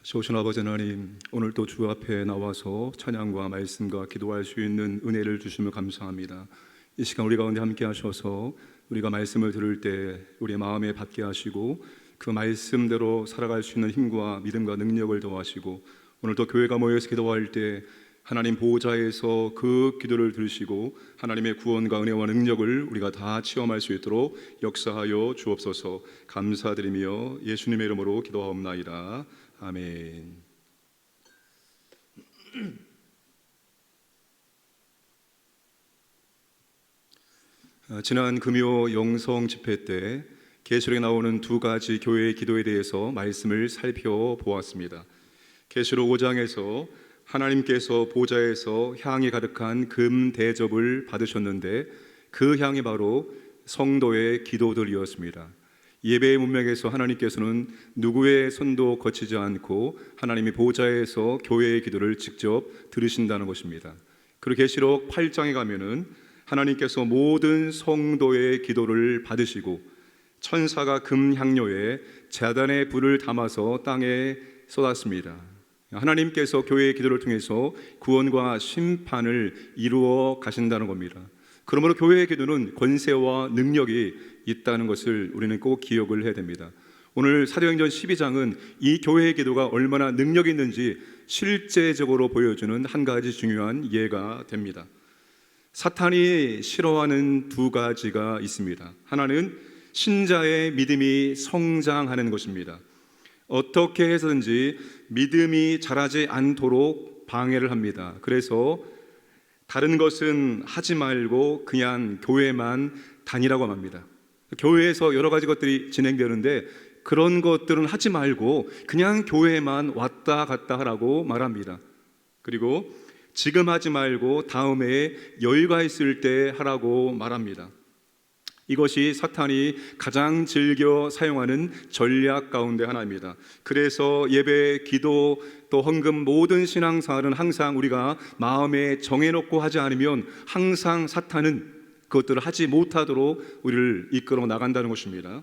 좋으신 아버지 하나님, 오늘 또 주 앞에 나와서 찬양과 말씀과 기도할 수 있는 은혜를 주시며 감사합니다. 이 시간 우리 가운데 함께 하셔서 우리가 말씀을 들을 때 우리의 마음에 받게 하시고 그 말씀대로 살아갈 수 있는 힘과 믿음과 능력을 더하시고, 오늘 또 교회가 모여서 기도할 때 하나님 보호자에서 그 기도를 들으시고 하나님의 구원과 은혜와 능력을 우리가 다 체험할 수 있도록 역사하여 주옵소서. 감사드리며 예수님의 이름으로 기도하옵나이다. 아멘. 지난 금요 영성 집회 때 계시록에 나오는 두 가지 교회의 기도에 대해서 말씀을 살펴보았습니다. 계시록 5장에서 하나님께서 보좌에서 향이 가득한 금 대접을 받으셨는데 그 향이 바로 성도의 기도들이었습니다. 예배의 문맥에서 하나님께서는 누구의 손도 거치지 않고 하나님이 보좌에서 교회의 기도를 직접 들으신다는 것입니다. 그리고 계시록 8장에 가면은 하나님께서 모든 성도의 기도를 받으시고 천사가 금 향료에 제단의 불을 담아서 땅에 쏟았습니다. 하나님께서 교회의 기도를 통해서 구원과 심판을 이루어 가신다는 겁니다. 그러므로 교회의 기도는 권세와 능력이 있다는 것을 우리는 꼭 기억을 해야 됩니다. 오늘 사도행전 12장은 이 교회의 기도가 얼마나 능력이 있는지 실제적으로 보여주는 한 가지 중요한 예가 됩니다. 사탄이 싫어하는 두 가지가 있습니다. 하나는 신자의 믿음이 성장하는 것입니다. 어떻게 해서든지 믿음이 자라지 않도록 방해를 합니다. 그래서 다른 것은 하지 말고 그냥 교회만 다니라고 합니다. 교회에서 여러 가지 것들이 진행되는데 그런 것들은 하지 말고 그냥 교회만 왔다 갔다 하라고 말합니다. 그리고 지금 하지 말고 다음에 여유가 있을 때 하라고 말합니다. 이것이 사탄이 가장 즐겨 사용하는 전략 가운데 하나입니다. 그래서 예배, 기도, 또 헌금 모든 신앙생활은 항상 우리가 마음에 정해놓고 하지 않으면 항상 사탄은 그것들을 하지 못하도록 우리를 이끌어 나간다는 것입니다.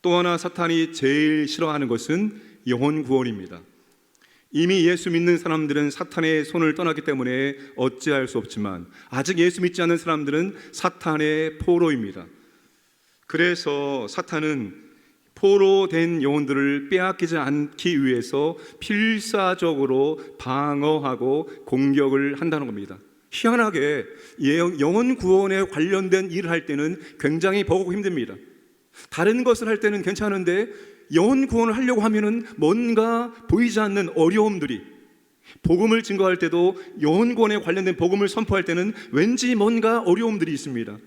또 하나 사탄이 제일 싫어하는 것은 영혼 구원입니다. 이미 예수 믿는 사람들은 사탄의 손을 떠났기 때문에 어찌할 수 없지만 아직 예수 믿지 않는 사람들은 사탄의 포로입니다. 그래서 사탄은 포로된 영혼들을 빼앗기지 않기 위해서 필사적으로 방어하고 공격을 한다는 겁니다. 희한하게 영혼 구원에 관련된 일을 할 때는 굉장히 버겁고 힘듭니다. 다른 것을 할 때는 괜찮은데 영혼 구원을 하려고 하면은 뭔가 보이지 않는 어려움들이, 복음을 증거할 때도 영혼 구원에 관련된 복음을 선포할 때는 왠지 뭔가 어려움들이 있습니다.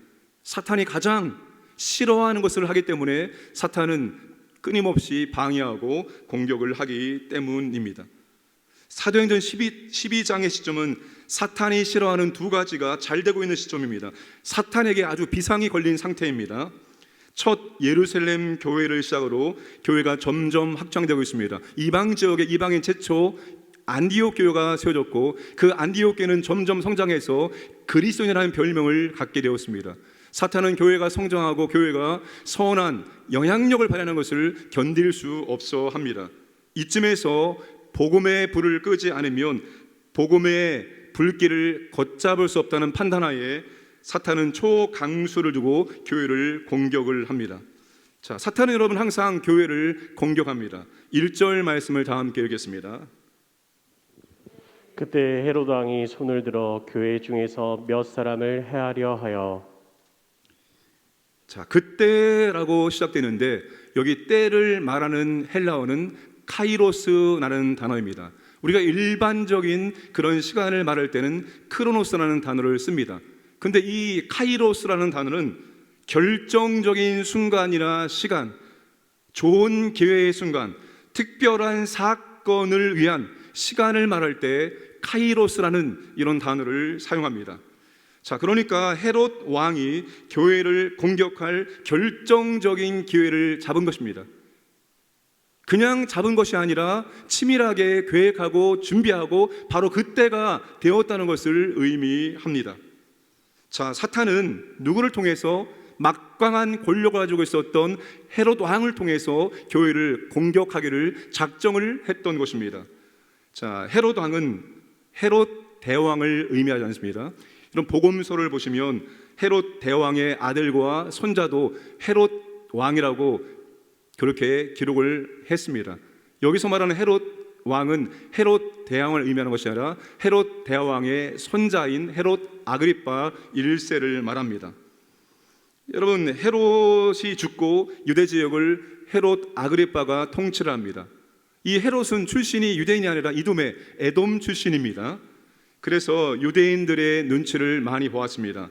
사탄이 가장 싫어하는 것을 하기 때문에 사탄은 끊임없이 방해하고 공격을 하기 때문입니다. 사도행전 12장의 시점은 사탄이 싫어하는 두 가지가 잘 되고 있는 시점입니다. 사탄에게 아주 비상이 걸린 상태입니다. 첫 예루살렘 교회를 시작으로 교회가 점점 확장되고 있습니다. 이방 지역에 이방인 최초 안디옥 교회가 세워졌고 그 안디옥 교회는 점점 성장해서 그리스도인이라는 별명을 갖게 되었습니다. 사탄은 교회가 성장하고 교회가 선한 영향력을 발휘하는 것을 견딜 수 없어 합니다. 이쯤에서 복음의 불을 끄지 않으면 복음의 불길을 걷잡을 수 없다는 판단하에 사탄은 초강수를 두고 교회를 공격을 합니다. 자, 사탄은 여러분 항상 교회를 공격합니다. 1절 말씀을 다 함께 읽겠습니다. 그때 헤로드 왕이 손을 들어 교회 중에서 몇 사람을 해하려 하여. 자, 그때라고 시작되는데 여기 때를 말하는 헬라어는 카이로스라는 단어입니다. 우리가 일반적인 그런 시간을 말할 때는 크로노스라는 단어를 씁니다. 근데 이 카이로스라는 단어는 결정적인 순간이나 시간, 좋은 기회의 순간, 특별한 사건을 위한 시간을 말할 때 카이로스라는 이런 단어를 사용합니다. 자, 그러니까 헤롯 왕이 교회를 공격할 결정적인 기회를 잡은 것입니다. 그냥 잡은 것이 아니라 치밀하게 계획하고 준비하고 바로 그때가 되었다는 것을 의미합니다. 자, 사탄은 누구를 통해서 막강한 권력을 가지고 있었던 헤롯 왕을 통해서 교회를 공격하기를 작정을 했던 것입니다. 자, 헤롯 왕은 헤롯 대왕을 의미하지 않습니다. 이런 복음서를 보시면 헤롯 대왕의 아들과 손자도 헤롯 왕이라고 그렇게 기록을 했습니다. 여기서 말하는 헤롯 왕은 헤롯 대왕을 의미하는 것이 아니라 헤롯 대왕의 손자인 헤롯 아그리파 1세를 말합니다. 여러분, 헤롯이 죽고 유대 지역을 헤롯 아그리파가 통치를 합니다. 이 헤롯은 출신이 유대인이 아니라 이돔의 에돔 출신입니다. 그래서 유대인들의 눈치를 많이 보았습니다.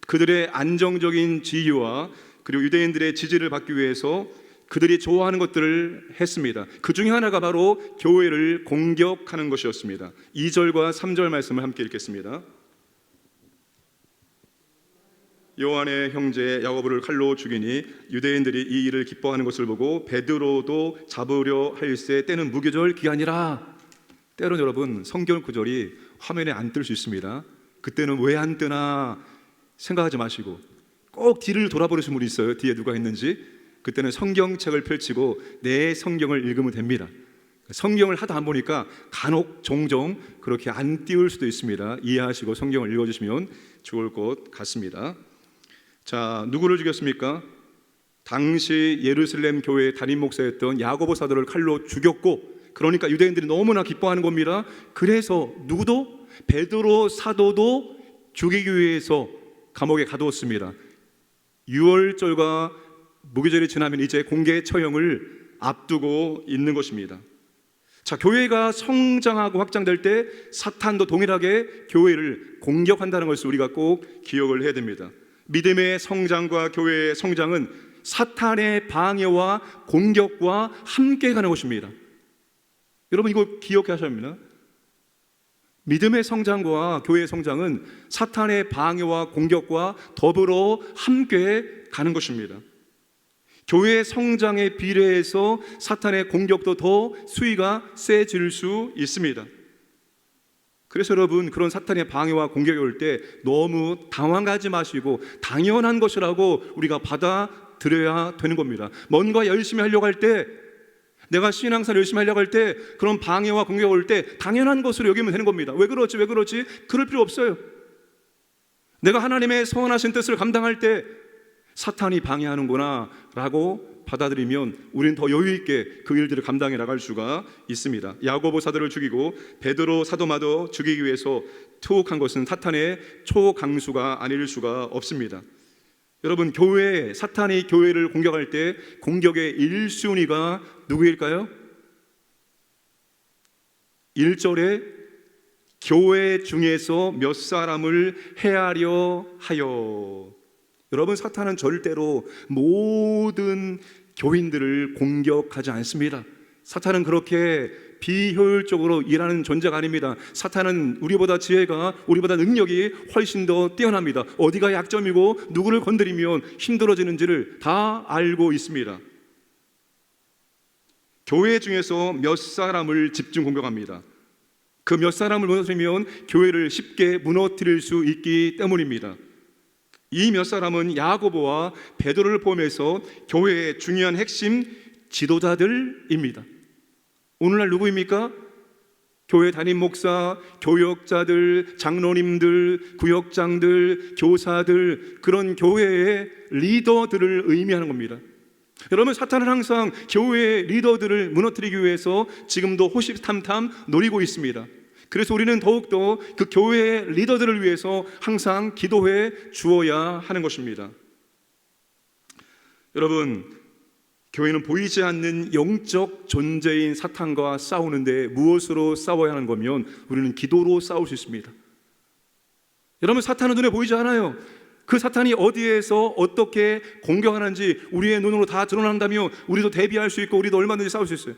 그들의 안정적인 지위와 그리고 유대인들의 지지를 받기 위해서 그들이 좋아하는 것들을 했습니다. 그 중에 하나가 바로 교회를 공격하는 것이었습니다. 2절과 3절 말씀을 함께 읽겠습니다. 요한의 형제 야고보를 칼로 죽이니 유대인들이 이 일을 기뻐하는 것을 보고 베드로도 잡으려 할세 때는 무교절 기간이라. 때론 여러분, 성경 구절이 화면에 안 뜰 수 있습니다. 그때는 왜 안 뜨나 생각하지 마시고 꼭 뒤를 돌아보시는 분이 있어요. 뒤에 누가 있는지. 그때는 성경책을 펼치고 내 성경을 읽으면 됩니다. 성경을 하다 안 보니까 간혹 종종 그렇게 안 띄울 수도 있습니다. 이해하시고 성경을 읽어주시면 좋을 것 같습니다. 자, 누구를 죽였습니까? 당시 예루살렘 교회의 담임 목사였던 야고보 사도를 칼로 죽였고, 그러니까 유대인들이 너무나 기뻐하는 겁니다. 그래서 누구도? 베드로 사도도 죽이기 위해서 감옥에 가두었습니다. 6월절과 무교절이 지나면 이제 공개 처형을 앞두고 있는 것입니다. 자, 교회가 성장하고 확장될 때 사탄도 동일하게 교회를 공격한다는 것을 우리가 꼭 기억을 해야 됩니다. 믿음의 성장과 교회의 성장은 사탄의 방해와 공격과 함께 가는 것입니다. 여러분, 이거 기억하셔야 합니다. 믿음의 성장과 교회의 성장은 사탄의 방해와 공격과 더불어 함께 가는 것입니다. 교회의 성장에 비례해서 사탄의 공격도 더 수위가 세질 수 있습니다. 그래서 여러분, 그런 사탄의 방해와 공격이 올 때 너무 당황하지 마시고 당연한 것이라고 우리가 받아들여야 되는 겁니다. 뭔가 열심히 하려고 할 때, 내가 신앙생활 열심히 하려고 할 때 그런 방해와 공격이 올 때 당연한 것으로 여기면 되는 겁니다. 왜 그러지? 그럴 필요 없어요. 내가 하나님의 선하신 뜻을 감당할 때 사탄이 방해하는구나 라고 받아들이면 우리는 더 여유 있게 그 일들을 감당해 나갈 수가 있습니다. 야고보 사도를 죽이고 베드로 사도마도 죽이기 위해서 투옥한 것은 사탄의 초강수가 아닐 수가 없습니다. 여러분, 사탄이 교회를 공격할 때 공격의 1순위가 누구일까요? 1절에 교회 중에서 몇 사람을 해하려 하여. 여러분, 사탄은 절대로 모든 교인들을 공격하지 않습니다. 사탄은 그렇게 비효율적으로 일하는 존재가 아닙니다. 사탄은 우리보다 지혜가, 우리보다 능력이 훨씬 더 뛰어납니다. 어디가 약점이고 누구를 건드리면 힘들어지는지를 다 알고 있습니다. 교회 중에서 몇 사람을 집중 공격합니다. 그 몇 사람을 무너뜨리면 교회를 쉽게 무너뜨릴 수 있기 때문입니다. 이 몇 사람은 야고보와 베드로를 포함해서 교회의 중요한 핵심 지도자들입니다. 오늘날 누구입니까? 교회 담임 목사, 교역자들, 장로님들, 구역장들, 교사들, 그런 교회의 리더들을 의미하는 겁니다. 여러분, 사탄은 항상 교회의 리더들을 무너뜨리기 위해서 지금도 호시탐탐 노리고 있습니다. 그래서 우리는 더욱더 그 교회의 리더들을 위해서 항상 기도해 주어야 하는 것입니다. 여러분, 교회는 보이지 않는 영적 존재인 사탄과 싸우는데 무엇으로 싸워야 하는 거면 우리는 기도로 싸울 수 있습니다. 여러분, 사탄은 눈에 보이지 않아요. 그 사탄이 어디에서 어떻게 공격하는지 우리의 눈으로 다 드러난다면 우리도 대비할 수 있고 우리도 얼마든지 싸울 수 있어요.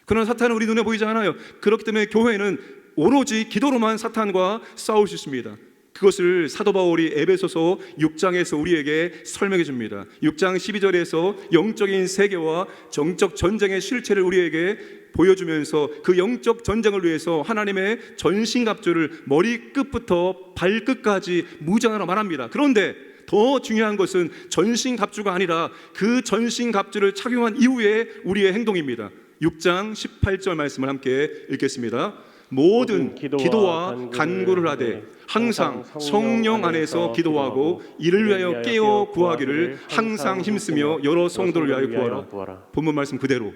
그러나 사탄은 우리 눈에 보이지 않아요. 그렇기 때문에 교회는 오로지 기도로만 사탄과 싸울 수 있습니다. 그것을 사도 바울이 에베소서 6장에서 우리에게 설명해 줍니다. 6장 12절에서 영적인 세계와 정적 전쟁의 실체를 우리에게 보여주면서 그 영적 전쟁을 위해서 하나님의 전신갑주를 머리끝부터 발끝까지 무장하라 말합니다. 그런데 더 중요한 것은 전신갑주가 아니라 그 전신갑주를 착용한 이후에 우리의 행동입니다. 6장 18절 말씀을 함께 읽겠습니다. 모든 기도와 간구를 하되 항상 성령 안에서 기도하고 이를 위하여 깨어 구하기를 항상 힘쓰며 여러 성도를 위하여 구하라. 본문 말씀 그대로.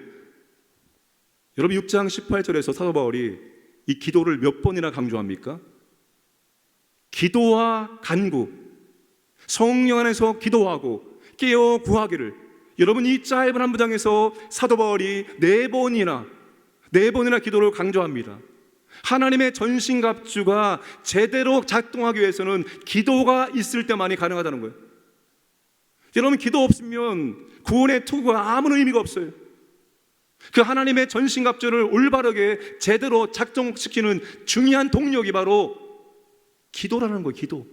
여러분 6장 18절에서 사도 바울이 이 기도를 몇 번이나 강조합니까? 기도와 간구, 성령 안에서 기도하고 깨어 구하기를. 여러분 이 짧은 한 문장에서 사도 바울이 네 번이나 기도를 강조합니다. 하나님의 전신갑주가 제대로 작동하기 위해서는 기도가 있을 때만이 가능하다는 거예요. 여러분 기도 없으면 구원의 투구가 아무런 의미가 없어요. 그 하나님의 전신갑주를 올바르게 제대로 작동시키는 중요한 동력이 바로 기도라는 거예요. 기도.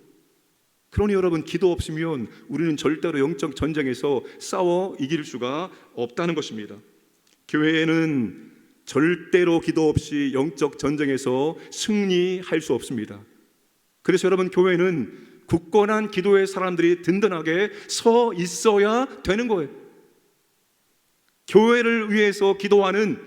그러니 여러분 기도 없으면 우리는 절대로 영적 전쟁에서 싸워 이길 수가 없다는 것입니다. 교회에는 절대로 기도 없이 영적 전쟁에서 승리할 수 없습니다. 그래서 여러분 교회는 굳건한 기도의 사람들이 든든하게 서 있어야 되는 거예요. 교회를 위해서 기도하는,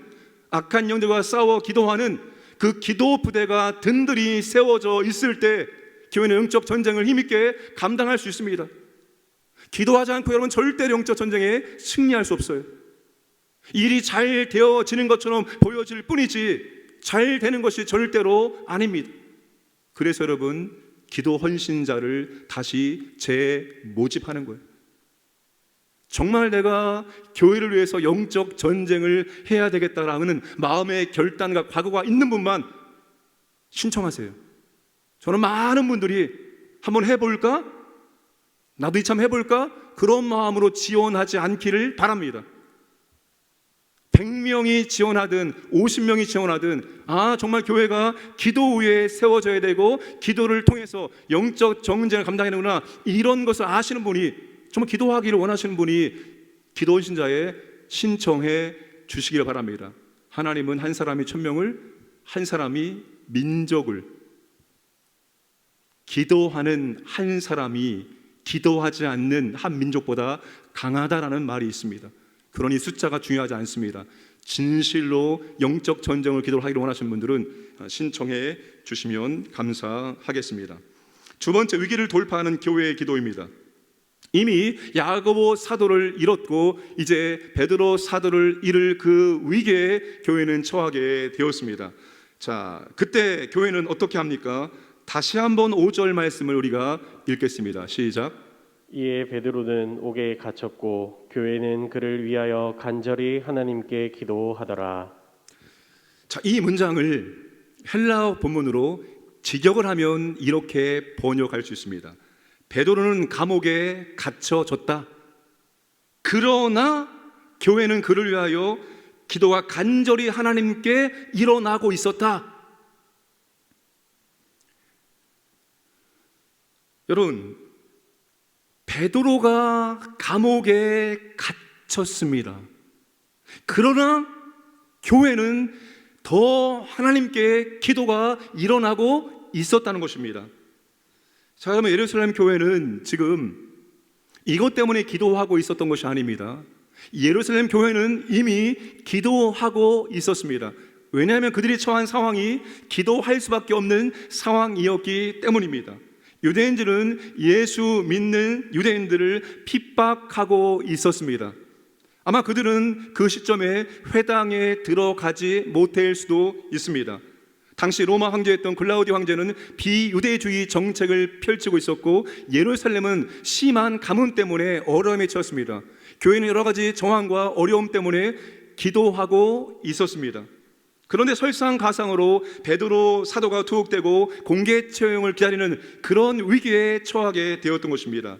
악한 영들과 싸워 기도하는 그 기도 부대가 든든히 세워져 있을 때 교회는 영적 전쟁을 힘있게 감당할 수 있습니다. 기도하지 않고 여러분 절대로 영적 전쟁에 승리할 수 없어요. 일이 잘 되어지는 것처럼 보여질 뿐이지 잘 되는 것이 절대로 아닙니다. 그래서 여러분 기도 헌신자를 다시 재모집하는 거예요. 정말 내가 교회를 위해서 영적 전쟁을 해야 되겠다라는 마음의 결단과 각오가 있는 분만 신청하세요. 저는 많은 분들이 한번 해볼까? 나도 이참 해볼까? 그런 마음으로 지원하지 않기를 바랍니다. 100명이 지원하든 50명이 지원하든 정말 교회가 기도 위에 세워져야 되고 기도를 통해서 영적 전쟁을 감당하는구나, 이런 것을 아시는 분이, 정말 기도하기를 원하시는 분이 기도 헌신자에 신청해 주시기를 바랍니다. 하나님은 한 사람이 천명을, 한 사람이 민족을, 기도하는 한 사람이 기도하지 않는 한 민족보다 강하다라는 말이 있습니다. 그러니 숫자가 중요하지 않습니다. 진실로 영적 전쟁을 기도를 하기를 원하시는 분들은 신청해 주시면 감사하겠습니다. 두 번째, 위기를 돌파하는 교회의 기도입니다. 이미 야고보 사도를 잃었고 이제 베드로 사도를 잃을 그 위기에 교회는 처하게 되었습니다. 자, 그때 교회는 어떻게 합니까? 다시 한번 5절 말씀을 우리가 읽겠습니다. 시작. 이에 베드로는 옥에 갇혔고 교회는 그를 위하여 간절히 하나님께 기도하더라. 자, 이 문장을 헬라어 본문으로 직역을 하면 이렇게 번역할 수 있습니다. 베드로는 감옥에 갇혀졌다. 그러나 교회는 그를 위하여 기도가 간절히 하나님께 일어나고 있었다. 여러분, 베드로가 감옥에 갇혔습니다. 그러나 교회는 더 하나님께 기도가 일어나고 있었다는 것입니다. 자, 그러면 예루살렘 교회는 지금 이것 때문에 기도하고 있었던 것이 아닙니다. 예루살렘 교회는 이미 기도하고 있었습니다. 왜냐하면 그들이 처한 상황이 기도할 수밖에 없는 상황이었기 때문입니다. 유대인들은 예수 믿는 유대인들을 핍박하고 있었습니다. 아마 그들은 그 시점에 회당에 들어가지 못할 수도 있습니다. 당시 로마 황제였던 글라우디 황제는 비유대주의 정책을 펼치고 있었고 예루살렘은 심한 가뭄 때문에 어려움에 처했습니다. 교회는 여러 가지 정황과 어려움 때문에 기도하고 있었습니다. 그런데 설상가상으로 베드로 사도가 투옥되고 공개 처형을 기다리는 그런 위기에 처하게 되었던 것입니다.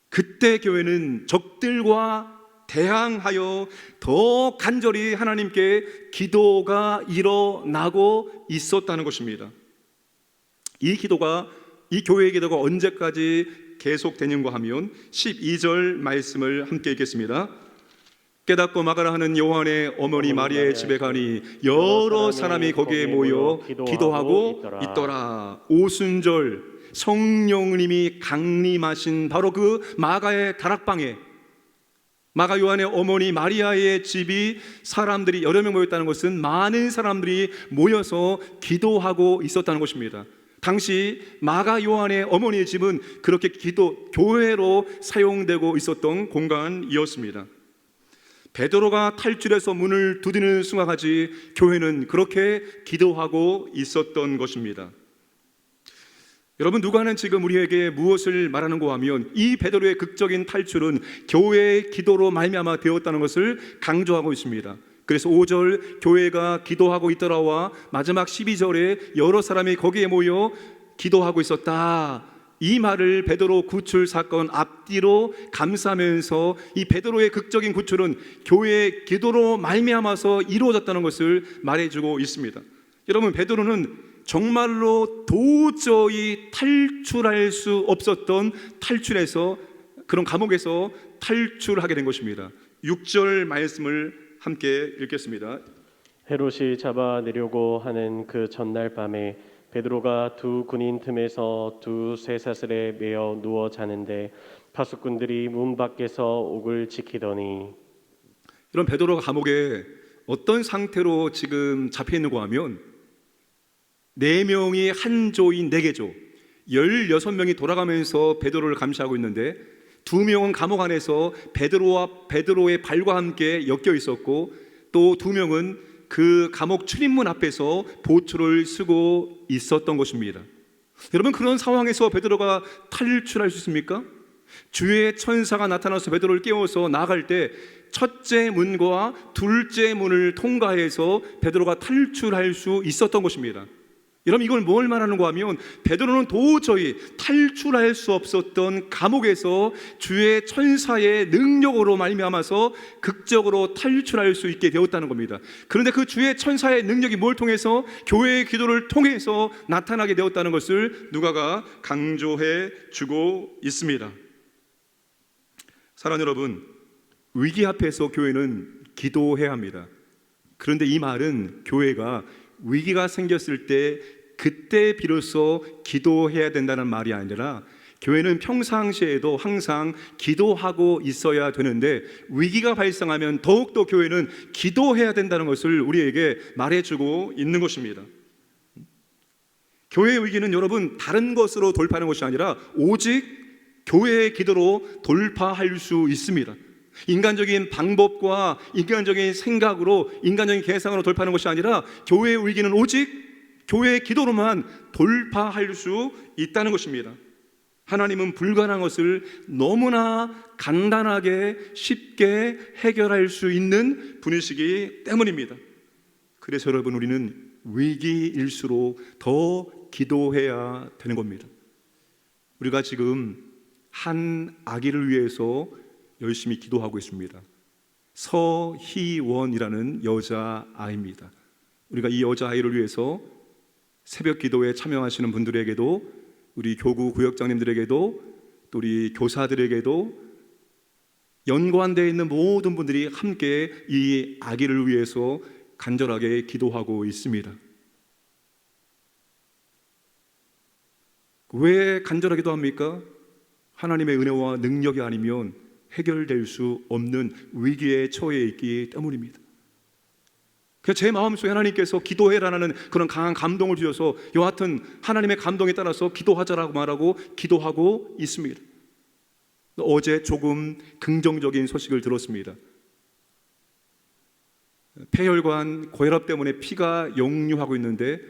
그때 교회는 적들과 대항하여 더 간절히 하나님께 기도가 일어나고 있었다는 것입니다. 이 교회의 기도가 언제까지 계속되는가 하면 12절 말씀을 함께 읽겠습니다. 깨닫고 막으라 하는 요한의 어머니 마리아의 집에 가니 여러 사람이 거기에 모여 기도하고 있더라. 오순절 성령님이 강림하신 바로 그 마가의 다락방에, 마가 요한의 어머니 마리아의 집이 사람들이 여러 명 모였다는 것은 많은 사람들이 모여서 기도하고 있었다는 것입니다. 당시 마가 요한의 어머니의 집은 그렇게 교회로 사용되고 있었던 공간이었습니다. 베드로가 탈출해서 문을 두드리는 순간까지 교회는 그렇게 기도하고 있었던 것입니다. 여러분, 누가는 지금 우리에게 무엇을 말하는가 하면 이 베드로의 극적인 탈출은 교회의 기도로 말미암아 되었다는 것을 강조하고 있습니다. 그래서 5절 교회가 기도하고 있더라와 마지막 12절에 여러 사람이 거기에 모여 기도하고 있었다. 이 말을 베드로 구출 사건 앞뒤로 감싸면서 이 베드로의 극적인 구출은 교회의 기도로 말미암아서 이루어졌다는 것을 말해주고 있습니다. 여러분, 베드로는 정말로 도저히 탈출할 수 없었던 그런 감옥에서 탈출하게 된 것입니다. 6절 말씀을 함께 읽겠습니다. 헤롯이 잡아내려고 하는 그 전날 밤에 베드로가 두 군인 틈에서 두 쇠사슬에 매어 누워 자는데 파수꾼들이 문 밖에서 옥을 지키더니. 이런 베드로가 감옥에 어떤 상태로 지금 잡혀 있는가 하면 4명이 한 조인 4개 조 16명이 돌아가면서 베드로를 감시하고 있는데 2명은 감옥 안에서 베드로의 발과 함께 엮여 있었고 또 2명은 그 감옥 출입문 앞에서 보초를 쓰고 있었던 것입니다. 여러분, 그런 상황에서 베드로가 탈출할 수 있습니까? 주의 천사가 나타나서 베드로를 깨워서 나아갈 때 첫째 문과 둘째 문을 통과해서 베드로가 탈출할 수 있었던 것입니다. 여러분, 이걸 뭘 말하는가 하면 베드로는 도저히 탈출할 수 없었던 감옥에서 주의 천사의 능력으로 말미암아서 극적으로 탈출할 수 있게 되었다는 겁니다. 그런데 그 주의 천사의 능력이 뭘 통해서? 교회의 기도를 통해서 나타나게 되었다는 것을 누가가 강조해 주고 있습니다. 사랑하는 여러분, 위기 앞에서 교회는 기도해야 합니다. 그런데 이 말은 교회가 위기가 생겼을 때 그때 비로소 기도해야 된다는 말이 아니라 교회는 평상시에도 항상 기도하고 있어야 되는데 위기가 발생하면 더욱더 교회는 기도해야 된다는 것을 우리에게 말해주고 있는 것입니다. 교회의 위기는 여러분 다른 것으로 돌파하는 것이 아니라 오직 교회의 기도로 돌파할 수 있습니다. 인간적인 방법과 인간적인 생각으로 인간적인 계산으로 돌파하는 것이 아니라 교회의 위기는 오직 교회의 기도로만 돌파할 수 있다는 것입니다. 하나님은 불가능한 것을 너무나 간단하게 쉽게 해결할 수 있는 분이시기 때문입니다. 그래서 여러분, 우리는 위기일수록 더 기도해야 되는 겁니다. 우리가 지금 한 아기를 위해서 열심히 기도하고 있습니다. 서희원이라는 여자아이입니다. 우리가 이 여자아이를 위해서 새벽 기도에 참여하시는 분들에게도, 우리 교구 구역장님들에게도, 또 우리 교사들에게도, 연관되어 있는 모든 분들이 함께 이 아기를 위해서 간절하게 기도하고 있습니다. 왜 간절하게 기도합니까? 하나님의 은혜와 능력이 아니면 해결될 수 없는 위기에 처해 있기 때문입니다. 그래서 제 마음속에 하나님께서 기도해라는 그런 강한 감동을 주셔서 여하튼 하나님의 감동에 따라서 기도하자라고 말하고 기도하고 있습니다. 어제 조금 긍정적인 소식을 들었습니다. 폐혈관 고혈압 때문에 피가 역류하고 있는데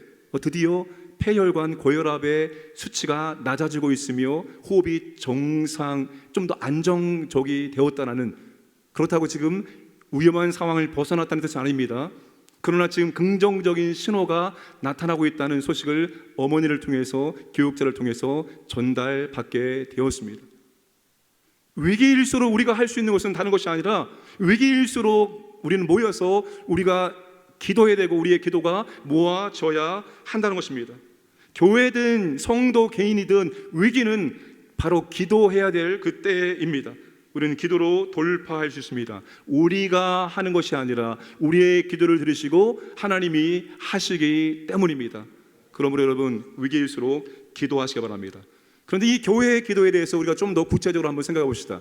드디어 폐혈관 고혈압의 수치가 낮아지고 있으며 호흡이 정상, 좀 더 안정적이 되었다는, 그렇다고 지금 위험한 상황을 벗어났다는 뜻은 아닙니다. 그러나 지금 긍정적인 신호가 나타나고 있다는 소식을 어머니를 통해서, 교육자를 통해서 전달받게 되었습니다. 위기일수록 우리가 할 수 있는 것은 다른 것이 아니라 위기일수록 우리는 모여서 우리가 기도해야 되고 우리의 기도가 모아져야 한다는 것입니다. 교회든 성도 개인이든 위기는 바로 기도해야 될 그때입니다. 우리는 기도로 돌파할 수 있습니다. 우리가 하는 것이 아니라 우리의 기도를 들으시고 하나님이 하시기 때문입니다. 그러므로 여러분 위기일수록 기도하시기 바랍니다. 그런데 이 교회의 기도에 대해서 우리가 좀 더 구체적으로 한번 생각해 봅시다.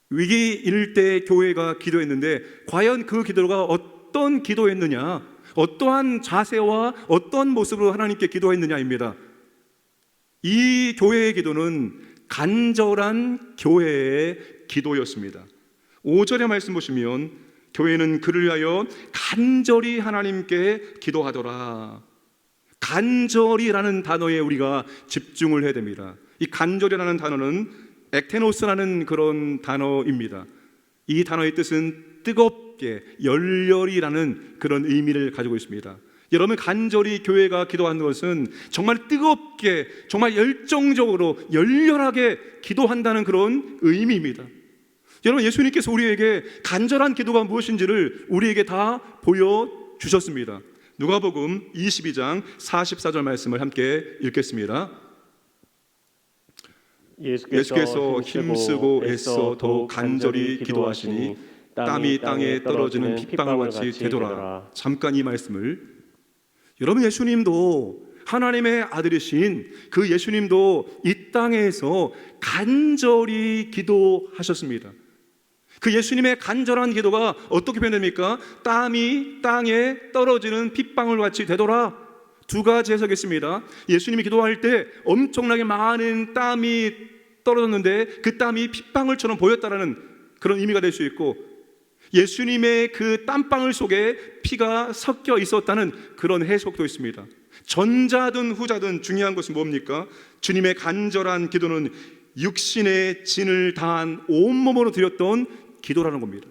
위기일 때 교회가 기도했는데 과연 그 기도가 어떤 기도였느냐, 어떠한 자세와 어떤 모습으로 하나님께 기도했느냐입니다. 이 교회의 기도는 간절한 교회의 기도였습니다. 5절의 말씀 보시면 교회는 그를 위하여 간절히 하나님께 기도하더라. 간절히라는 단어에 우리가 집중을 해야 됩니다. 이 간절이라는 단어는 액테노스라는 그런 단어입니다. 이 단어의 뜻은 뜨겁게, 열렬이라는 그런 의미를 가지고 있습니다. 여러분, 간절히 교회가 기도하는 것은 정말 뜨겁게, 정말 열정적으로, 열렬하게 기도한다는 그런 의미입니다. 여러분, 예수님께서 우리에게 간절한 기도가 무엇인지를 우리에게 다 보여주셨습니다. 누가복음 22장 44절 말씀을 함께 읽겠습니다. 예수께서 힘쓰고 애써 더 간절히 기도하시니 땀이 땅에 떨어지는 핏방울 같이 되더라. 잠깐 이 말씀을, 여러분, 예수님도 하나님의 아들이신 그 예수님도 이 땅에서 간절히 기도하셨습니다. 그 예수님의 간절한 기도가 어떻게 표현됩니까? 땀이 땅에 떨어지는 핏방울 같이 되더라. 두 가지 해석이 있습니다. 예수님이 기도할 때 엄청나게 많은 땀이 떨어졌는데 그 땀이 핏방울처럼 보였다라는 그런 의미가 될 수 있고, 예수님의 그 땀방울 속에 피가 섞여 있었다는 그런 해석도 있습니다. 전자든 후자든 중요한 것은 뭡니까? 주님의 간절한 기도는 육신의 진을 다한 온몸으로 드렸던 기도라는 겁니다.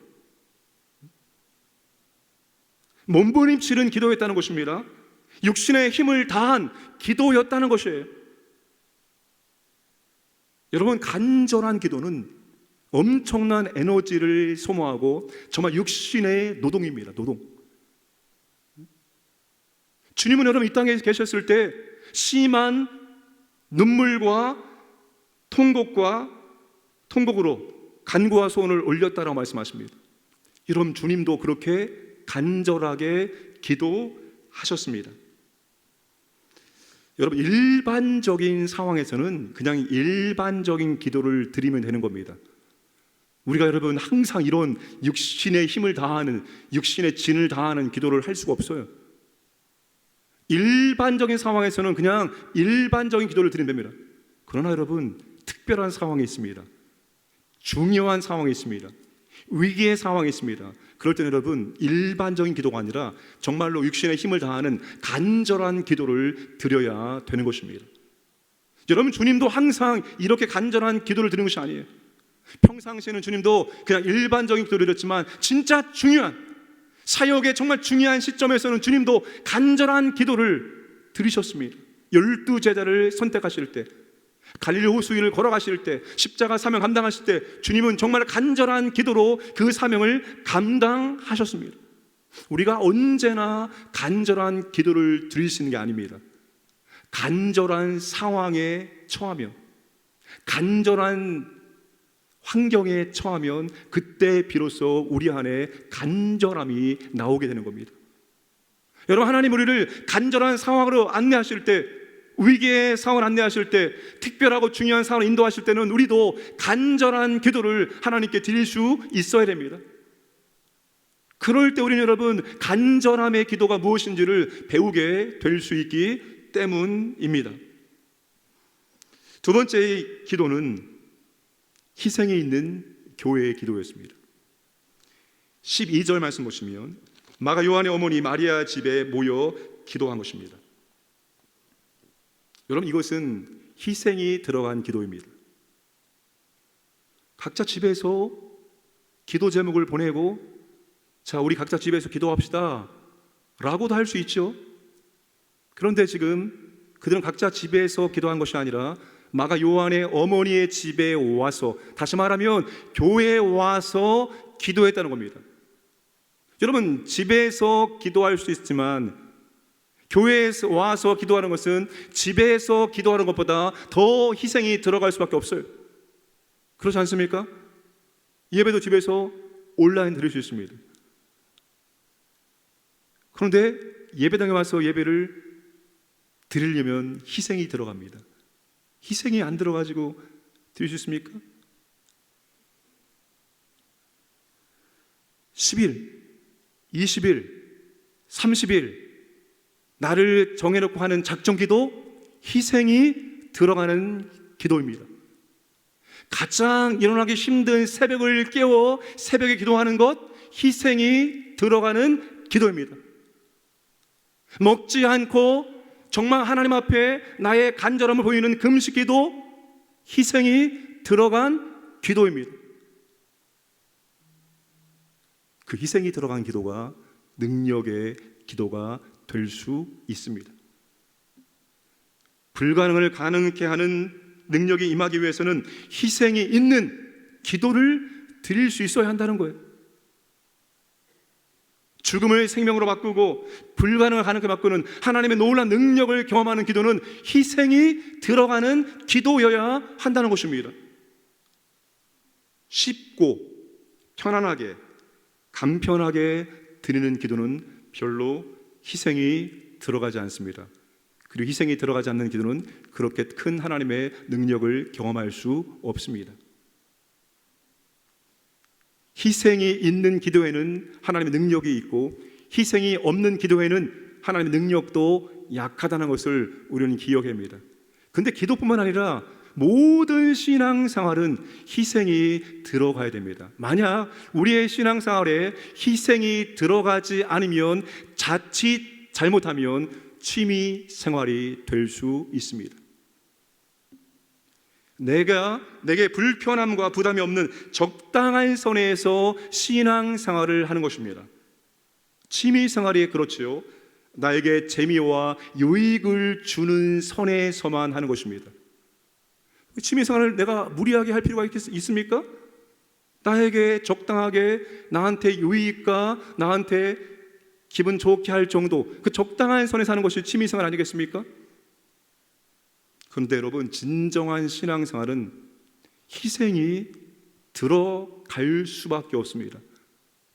몸부림치는 기도였다는 것입니다. 육신의 힘을 다한 기도였다는 것이에요. 여러분, 간절한 기도는 엄청난 에너지를 소모하고 정말 육신의 노동입니다. 노동. 주님은 여러분 이 땅에 계셨을 때 심한 눈물과 통곡으로 간구와 소원을 올렸다라고 말씀하십니다. 여러분, 주님도 그렇게 간절하게 기도하셨습니다. 여러분, 일반적인 상황에서는 그냥 일반적인 기도를 드리면 되는 겁니다. 우리가 여러분 항상 이런 육신의 힘을 다하는, 육신의 진을 다하는 기도를 할 수가 없어요. 일반적인 상황에서는 그냥 일반적인 기도를 드리면 됩니다. 그러나 여러분, 특별한 상황이 있습니다. 중요한 상황이 있습니다. 위기의 상황이 있습니다. 그럴 때는 여러분, 일반적인 기도가 아니라 정말로 육신의 힘을 다하는 간절한 기도를 드려야 되는 것입니다. 여러분, 주님도 항상 이렇게 간절한 기도를 드리는 것이 아니에요. 평상시에는 주님도 그냥 일반적인 기도를 드렸지만 진짜 중요한 사역의 정말 중요한 시점에서는 주님도 간절한 기도를 드리셨습니다. 12제자를 선택하실 때, 갈릴리 호수 위를 걸어가실 때, 십자가 사명 감당하실 때 주님은 정말 간절한 기도로 그 사명을 감당하셨습니다. 우리가 언제나 간절한 기도를 드릴 수 있는 게 아닙니다. 간절한 상황에 처하면, 간절한 환경에 처하면 그때 비로소 우리 안에 간절함이 나오게 되는 겁니다. 여러분, 하나님 우리를 간절한 상황으로 안내하실 때, 위기의 상황을 안내하실 때, 특별하고 중요한 상황을 인도하실 때는 우리도 간절한 기도를 하나님께 드릴 수 있어야 됩니다. 그럴 때 우리는 여러분 간절함의 기도가 무엇인지를 배우게 될 수 있기 때문입니다. 두 번째의 기도는 희생이 있는 교회의 기도였습니다. 12절 말씀 보시면 마가 요한의 어머니 마리아 집에 모여 기도한 것입니다. 여러분, 이것은 희생이 들어간 기도입니다. 각자 집에서 기도 제목을 보내고, 자, 우리 각자 집에서 기도합시다 라고도 할 수 있죠. 그런데 지금 그들은 각자 집에서 기도한 것이 아니라 마가 요한의 어머니의 집에 와서, 다시 말하면 교회에 와서 기도했다는 겁니다. 여러분, 집에서 기도할 수 있지만 교회에 와서 기도하는 것은 집에서 기도하는 것보다 더 희생이 들어갈 수밖에 없어요. 그렇지 않습니까? 예배도 집에서 온라인 드릴 수 있습니다. 그런데 예배당에 와서 예배를 드리려면 희생이 들어갑니다. 희생이 안 들어가지고 드릴 수 있습니까? 10일, 20일, 30일 나를 정해놓고 하는 작정기도 희생이 들어가는 기도입니다. 가장 일어나기 힘든 새벽을 깨워 새벽에 기도하는 것, 희생이 들어가는 기도입니다. 먹지 않고 정말 하나님 앞에 나의 간절함을 보이는 금식기도, 희생이 들어간 기도입니다. 그 희생이 들어간 기도가 능력의 기도가 될 수 있습니다. 불가능을 가능케 하는 능력이 임하기 위해서는 희생이 있는 기도를 드릴 수 있어야 한다는 거예요. 죽음을 생명으로 바꾸고 불가능을 가능케 바꾸는 하나님의 놀라운 능력을 경험하는 기도는 희생이 들어가는 기도여야 한다는 것입니다. 쉽고 편안하게 간편하게 드리는 기도는 별로 희생이 들어가지 않습니다. 그리고 희생이 들어가지 않는 기도는 그렇게 큰 하나님의 능력을 경험할 수 없습니다. 희생이 있는 기도에는 하나님의 능력이 있고, 희생이 없는 기도에는 하나님의 능력도 약하다는 것을 우리는 기억해야 합니다. 그런데 기도뿐만 아니라 모든 신앙생활은 희생이 들어가야 됩니다. 만약 우리의 신앙생활에 희생이 들어가지 않으면 자칫 잘못하면 취미 생활이 될 수 있습니다. 내게 불편함과 부담이 없는 적당한 선에서 신앙생활을 하는 것입니다. 취미 생활이 그렇지요. 나에게 재미와 유익을 주는 선에서만 하는 것입니다. 취미생활을 내가 무리하게 할 필요가 있습니까? 나에게 적당하게 나한테 유익과 나한테 기분 좋게 할 정도, 그 적당한 선에서 하는 것이 취미생활 아니겠습니까? 그런데 여러분, 진정한 신앙생활은 희생이 들어갈 수밖에 없습니다.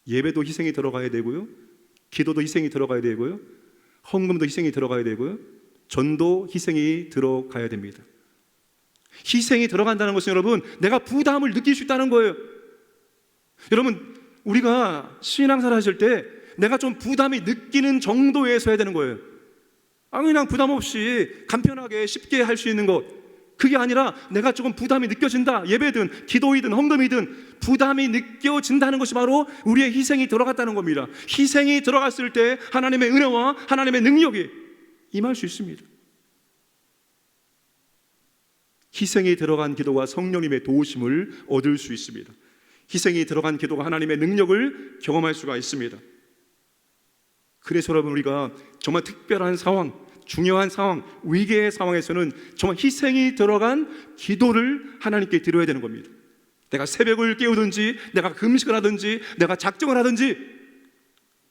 예배도 희생이 들어가야 되고요, 기도도 희생이 들어가야 되고요, 헌금도 희생이 들어가야 되고요, 전도 희생이 들어가야 됩니다. 희생이 들어간다는 것은 여러분, 내가 부담을 느낄 수 있다는 거예요. 여러분, 우리가 신앙생활 하실 때 내가 좀 부담이 느끼는 정도에서 해야 되는 거예요. 그냥 부담 없이 간편하게 쉽게 할 수 있는 것, 그게 아니라 내가 조금 부담이 느껴진다. 예배든 기도이든 헌금이든 부담이 느껴진다는 것이 바로 우리의 희생이 들어갔다는 겁니다. 희생이 들어갔을 때 하나님의 은혜와 하나님의 능력이 임할 수 있습니다. 희생이 들어간 기도가 성령님의 도우심을 얻을 수 있습니다. 희생이 들어간 기도가 하나님의 능력을 경험할 수가 있습니다. 그래서 여러분, 우리가 정말 특별한 상황, 중요한 상황, 위기의 상황에서는 정말 희생이 들어간 기도를 하나님께 드려야 되는 겁니다. 내가 새벽을 깨우든지, 내가 금식을 하든지, 내가 작정을 하든지,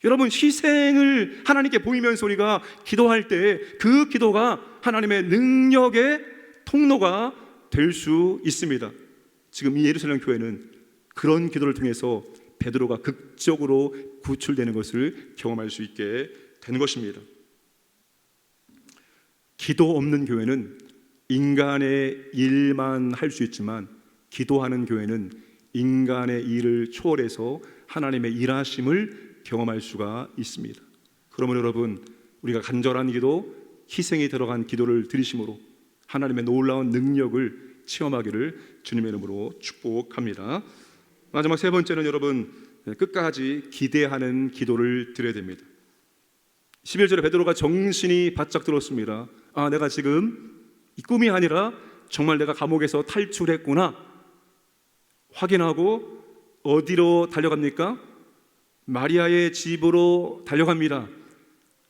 여러분, 희생을 하나님께 보이면서 우리가 기도할 때 그 기도가 하나님의 능력의 통로가 될 수 있습니다. 지금 이 예루살렘 교회는 그런 기도를 통해서 베드로가 극적으로 구출되는 것을 경험할 수 있게 된 것입니다. 기도 없는 교회는 인간의 일만 할 수 있지만, 기도하는 교회는 인간의 일을 초월해서 하나님의 일하심을 경험할 수가 있습니다. 그러면 여러분, 우리가 간절한 기도, 희생이 들어간 기도를 드리심으로 하나님의 놀라운 능력을 체험하기를 주님의 이름으로 축복합니다. 마지막 세 번째는 여러분, 끝까지 기대하는 기도를 드려야 됩니다. 11절에 베드로가 정신이 바짝 들었습니다. 내가 지금 이 꿈이 아니라 정말 내가 감옥에서 탈출했구나 확인하고 어디로 달려갑니까? 마리아의 집으로 달려갑니다.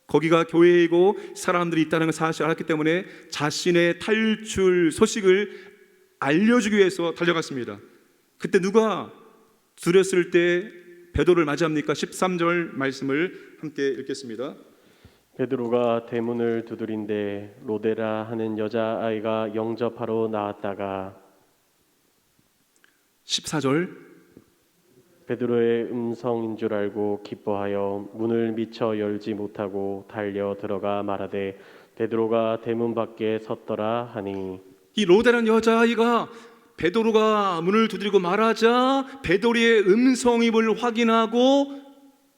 거기가 교회이고 사람들이 있다는 사실을 알았기 때문에 자신의 탈출 소식을 알려주기 위해서 달려갔습니다. 그때 누가 두렸을 때 베드로를 맞이합니까? 13절 말씀을 함께 읽겠습니다. 베드로가 대문을 두드린데 로데라 하는 여자아이가 영접하러 나왔다가 14절 베드로의 음성인 줄 알고 기뻐하여 문을 미처 열지 못하고 달려 들어가 말하되 베드로가 대문 밖에 섰더라 하니 이 로데라는 여자아이가 베드로가 문을 두드리고 말하자 베드로의 음성임을 확인하고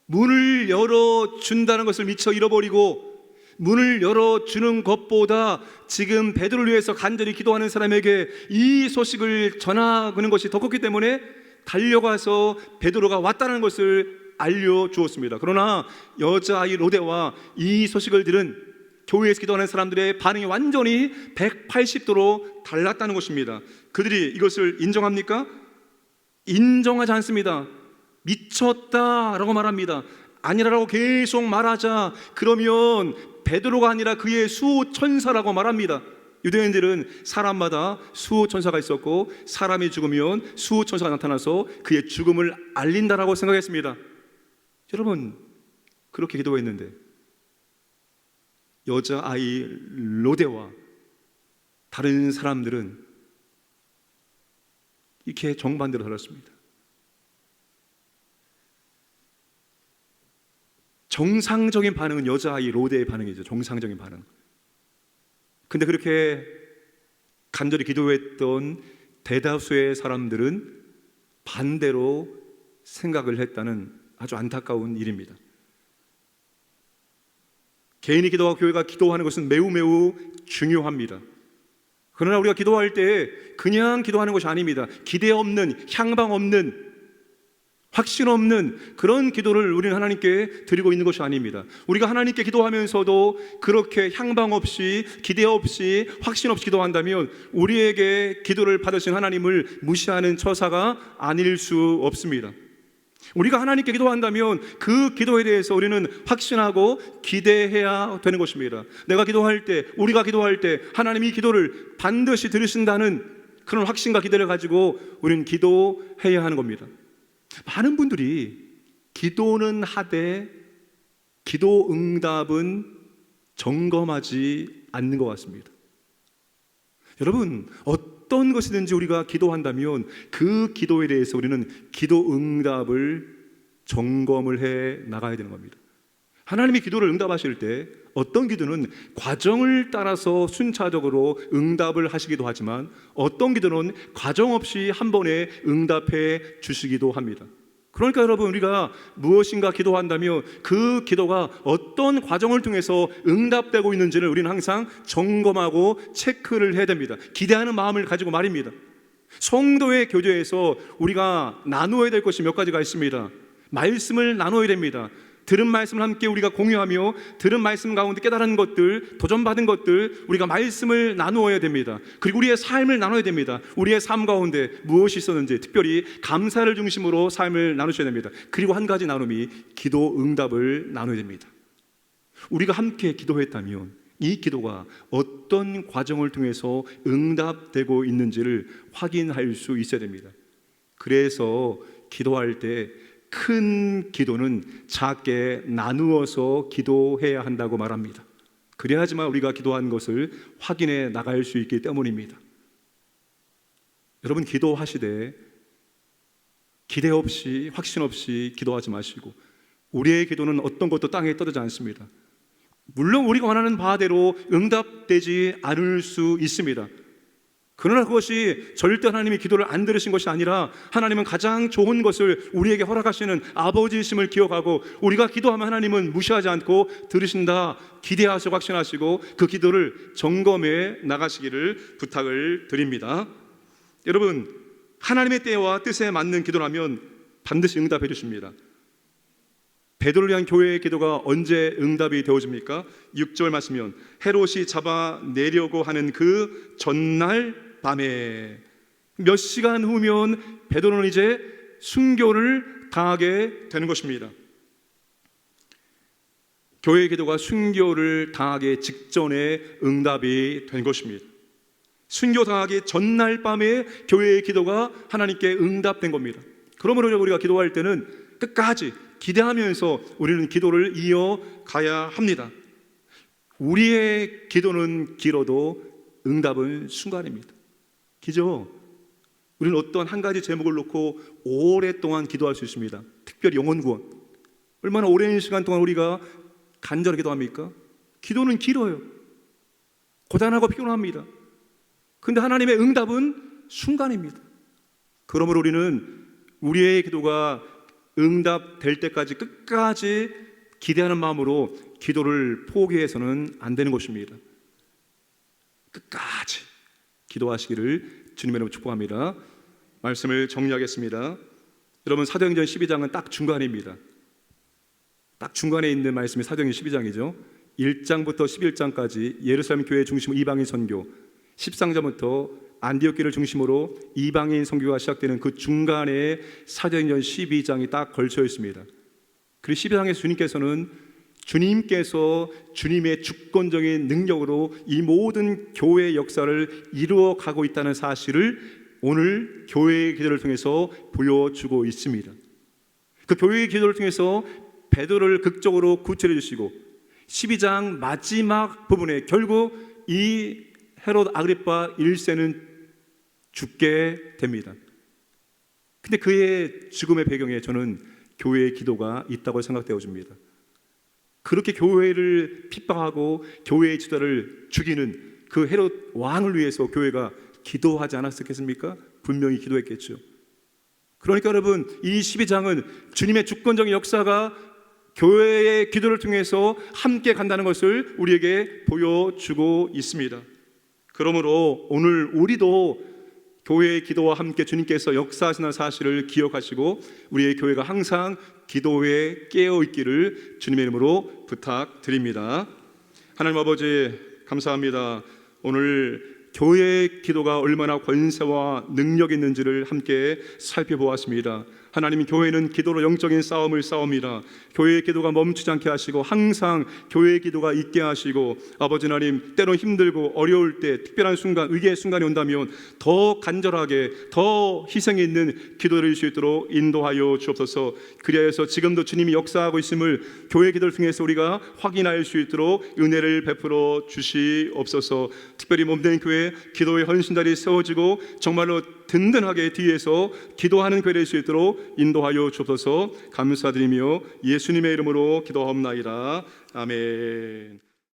문을 열어준다는 것을 미처 잃어버리고, 문을 열어주는 것보다 지금 베드로를 위해서 간절히 기도하는 사람에게 이 소식을 전하는 것이 더 컸기 때문에 달려가서 베드로가 왔다는 것을 알려주었습니다. 그러나 여자아이 로데와 이 소식을 들은 교회에서 기도하는 사람들의 반응이 완전히 180도로 달랐다는 것입니다. 그들이 이것을 인정합니까? 인정하지 않습니다. 미쳤다라고 말합니다. 아니라고 계속 말하자 그러면 베드로가 아니라 그의 수천사라고 말합니다. 유대인들은 사람마다 수천사가 있었고 사람이 죽으면 수천사가 나타나서 그의 죽음을 알린다라고 생각했습니다. 여러분, 그렇게 기도했는데 여자아이 로데와 다른 사람들은 이렇게 정반대로 살았습니다. 정상적인 반응은 여자아이 로데의 반응이죠. 정상적인 반응. 근데 그렇게 간절히 기도했던 대다수의 사람들은 반대로 생각을 했다는 아주 안타까운 일입니다. 개인이 기도하고 교회가 기도하는 것은 매우 매우 중요합니다. 그러나 우리가 기도할 때 그냥 기도하는 것이 아닙니다. 기대 없는, 향방 없는, 확신 없는 그런 기도를 우리는 하나님께 드리고 있는 것이 아닙니다. 우리가 하나님께 기도하면서도 그렇게 향방 없이, 기대 없이, 확신 없이 기도한다면 우리에게 기도를 받으신 하나님을 무시하는 처사가 아닐 수 없습니다. 우리가 하나님께 기도한다면 그 기도에 대해서 우리는 확신하고 기대해야 되는 것입니다. 내가 기도할 때, 우리가 기도할 때 하나님이 기도를 반드시 들으신다는 그런 확신과 기대를 가지고 우리는 기도해야 하는 겁니다. 많은 분들이 기도는 하되 기도 응답은 점검하지 않는 것 같습니다. 여러분, 어떤 것이든지 우리가 기도한다면 그 기도에 대해서 우리는 기도 응답을 점검을 해 나가야 되는 겁니다. 하나님이 기도를 응답하실 때 어떤 기도는 과정을 따라서 순차적으로 응답을 하시기도 하지만 어떤 기도는 과정 없이 한 번에 응답해 주시기도 합니다. 그러니까 여러분, 우리가 무엇인가 기도한다면 그 기도가 어떤 과정을 통해서 응답되고 있는지를 우리는 항상 점검하고 체크를 해야 됩니다. 기대하는 마음을 가지고 말입니다. 성도의 교제에서 우리가 나누어야 될 것이 몇 가지가 있습니다. 말씀을 나눠야 됩니다. 들은 말씀을 함께 우리가 공유하며 들은 말씀 가운데 깨달은 것들, 도전받은 것들, 우리가 말씀을 나누어야 됩니다. 그리고 우리의 삶을 나눠야 됩니다. 우리의 삶 가운데 무엇이 있었는지 특별히 감사를 중심으로 삶을 나누셔야 됩니다. 그리고 한 가지 나눔이 기도 응답을 나눠야 됩니다. 우리가 함께 기도했다면 이 기도가 어떤 과정을 통해서 응답되고 있는지를 확인할 수 있어야 됩니다. 그래서 기도할 때 큰 기도는 작게 나누어서 기도해야 한다고 말합니다. 그래야지만 우리가 기도한 것을 확인해 나갈 수 있기 때문입니다. 여러분, 기도하시되 기대 없이, 확신 없이 기도하지 마시고, 우리의 기도는 어떤 것도 땅에 떨어지지 않습니다. 물론 우리가 원하는 바대로 응답되지 않을 수 있습니다. 그러나 그것이 절대 하나님이 기도를 안 들으신 것이 아니라 하나님은 가장 좋은 것을 우리에게 허락하시는 아버지이심을 기억하고, 우리가 기도하면 하나님은 무시하지 않고 들으신다 기대하시고 확신하시고 그 기도를 점검해 나가시기를 부탁을 드립니다. 여러분, 하나님의 때와 뜻에 맞는 기도라면 반드시 응답해 주십니다. 베드로를 위한 교회의 기도가 언제 응답이 되어집니까? 6절 말씀이면 헤롯이 잡아내려고 하는 그 전날 밤에, 몇 시간 후면 베드로는 이제 순교를 당하게 되는 것입니다. 교회의 기도가 순교를 당하기 직전에 응답이 된 것입니다. 순교 당하기 전날 밤에 교회의 기도가 하나님께 응답된 겁니다. 그러므로 우리가 기도할 때는 끝까지 기대하면서 우리는 기도를 이어가야 합니다. 우리의 기도는 길어도 응답은 순간입니다. 기죠? 우리는 어떤 한 가지 제목을 놓고 오랫동안 기도할 수 있습니다. 특별히 영혼 구원. 얼마나 오랜 시간 동안 우리가 간절히 기도합니까? 기도는 길어요. 고단하고 피곤합니다. 근데 하나님의 응답은 순간입니다. 그러므로 우리는 우리의 기도가 응답될 때까지 끝까지 기대하는 마음으로 기도를 포기해서는 안 되는 것입니다. 끝까지 기도하시기를 주님의 이름으로 축복합니다. 말씀을 정리하겠습니다. 여러분, 사도행전 12장은 딱 중간입니다. 딱 중간에 있는 말씀이 사도행전 12장이죠. 1장부터 11장까지 예루살렘 교회 중심으로 이방인 선교, 13장부터 안디옥 교회를 중심으로 이방인 선교가 시작되는 그 중간에 사도행전 12장이 딱 걸쳐 있습니다. 그리고 12장에서 주님께서 주님의 주권적인 능력으로 이 모든 교회의 역사를 이루어 가고 있다는 사실을 오늘 교회의 기도를 통해서 보여주고 있습니다. 그 교회의 기도를 통해서 베드로를 극적으로 구출해 주시고 12장 마지막 부분에 결국 이 헤롯 아그리파 1세는 죽게 됩니다. 근데 그의 죽음의 배경에 저는 교회의 기도가 있다고 생각되어집니다. 그렇게 교회를 핍박하고 교회의 지도자를 죽이는 그 헤롯 왕을 위해서 교회가 기도하지 않았겠습니까? 분명히 기도했겠죠. 그러니까 여러분, 이 12장은 주님의 주권적인 역사가 교회의 기도를 통해서 함께 간다는 것을 우리에게 보여주고 있습니다. 그러므로 오늘 우리도 교회의 기도와 함께 주님께서 역사하시는 사실을 기억하시고 우리의 교회가 항상 기도에 깨어있기를 주님의 이름으로 부탁드립니다. 하나님 아버지, 감사합니다. 오늘 교회의 기도가 얼마나 권세와 능력이 있는지를 함께 살펴보았습니다. 하나님, 교회는 기도로 영적인 싸움을 싸웁니다. 교회의 기도가 멈추지 않게 하시고 항상 교회의 기도가 있게 하시고, 아버지 하나님, 때로 힘들고 어려울 때 특별한 순간, 위기의 순간이 온다면 더 간절하게, 더 희생이 있는 기도를 할 수 있도록 인도하여 주옵소서. 그리하여서 지금도 주님이 역사하고 있음을 교회 기도를 통해서 우리가 확인할 수 있도록 은혜를 베풀어 주시옵소서. 특별히 몸된 교회 기도의 헌신자리 세워지고 정말로 든든하게 뒤에서 기도하는 교회 될 수 있도록 인도하여 주옵소서. 감사드리며 예수님의 이름으로 기도하옵나이다. 아멘.